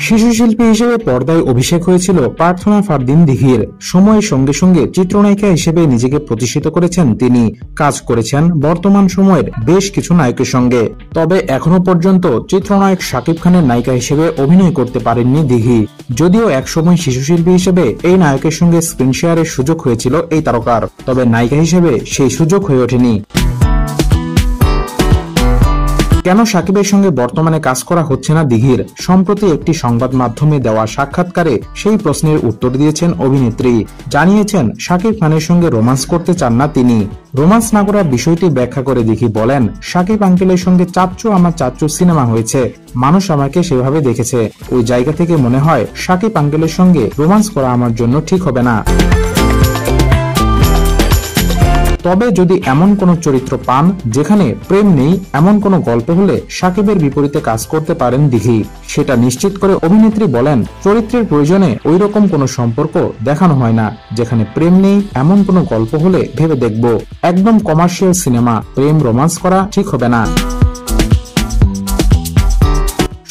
শিশু শিল্পী হিসেবে পর্দায় অভিষেক হয়েছিল প্রার্থনা ফারদিন দিঘির। সময়ের সঙ্গে সঙ্গে চিত্রনায়িকা হিসেবে নিজেকে প্রতিষ্ঠিত করেছেন তিনি। কাজ করেছেন বর্তমান সময়ের বেশ কিছু নায়কের সঙ্গে। তবে এখনো পর্যন্ত চিত্রনায়ক শাকিব খানের নায়িকা হিসেবে অভিনয় করতে পারেননি দিঘি। যদিও একসময় শিশু শিল্পী হিসেবে এই নায়কের সঙ্গে স্ক্রিন শেয়ারের সুযোগ হয়েছিল এই তারকার, তবে নায়িকা হিসেবে সেই সুযোগ হয়ে ওঠেনি। কেন শাকিবের সঙ্গে বর্তমানে কাজ করা হচ্ছে না দিঘির? সম্প্রতি একটি সংবাদ মাধ্যমে দেওয়া সাক্ষাৎকারে সেই প্রশ্নের উত্তর দিয়েছেন অভিনেত্রী। জানিয়েছেন শাকিব খানের সঙ্গে রোমান্স করতে চান না তিনি। রোমান্স না করার বিষয়টি ব্যাখ্যা করে দিঘি বলেন, শাকিব আঙ্কেলের সঙ্গে চাচ্চু আমার চাচ্চু সিনেমা হয়েছে, মানুষ আমাকে সেভাবে দেখেছে। ওই জায়গা থেকে মনে হয় শাকিব আঙ্কেলের সঙ্গে রোমান্স করা আমার জন্য ঠিক হবে না। তবে যদি এমন কোন চরিত্র পান যেখানে প্রেম নেই, এমন কোন গল্প হলে শাকিবের বিপরীতে কাজ করতে পারেন দিঘি, সেটা নিশ্চিত করে অভিনেত্রী বলেন, চরিত্রের প্রয়োজনে ওই রকম কোন সম্পর্ক দেখানো হয় না। যেখানে প্রেম নেই এমন কোন গল্প হলে ভেবে দেখব। একদম কমার্শিয়াল সিনেমা, প্রেম রোমান্স করা ঠিক হবে না।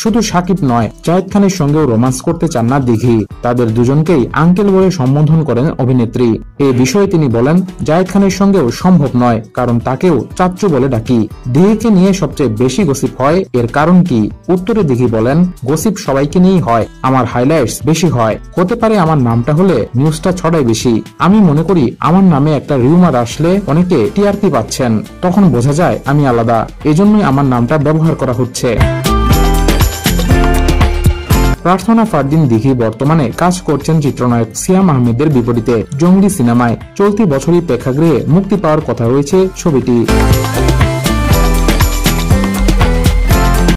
শুধু শাকিব নয়, জায়েদ খানের সঙ্গেও রোমান্স করতে চান না দিঘি। তাদের দুজনকেই আঙ্কেল বলে সম্বোধন করেন অভিনেত্রী। এ বিষয়ে তিনি বলেন, জায়েদ খানের সঙ্গেও সম্ভব নয়, কারণ তাকেও চাচ্চু বলে ডাকি। দিঘিকে নিয়ে সবচেয়ে বেশি গসিপ হয়, এর কারণ কি? উত্তরে দিঘি বলেন, গসিপ সবাইকে নিয়েই হয়, আমার হাইলাইটস বেশি হয়। হতে পারে আমার নামটা হলে নিউজটা ছড়ায় বেশি। আমি মনে করি আমার নামে একটা রিউমার আসলে অনেকে টিআরপি পাচ্ছেন, তখন বোঝা যায় আমি আলাদা, এজন্যই আমার নামটা ব্যবহার করা হচ্ছে। প্রার্থনা ফারদিন দিঘি বর্তমানে কাজ করছেন চিত্রনায়ক সিয়াম আহমেদের বিপরীতে জঙ্গলি সিনেমায়। চলতি বছরই প্রেক্ষাগৃহে মুক্তি পাওয়ার কথা রয়েছে ছবিটি।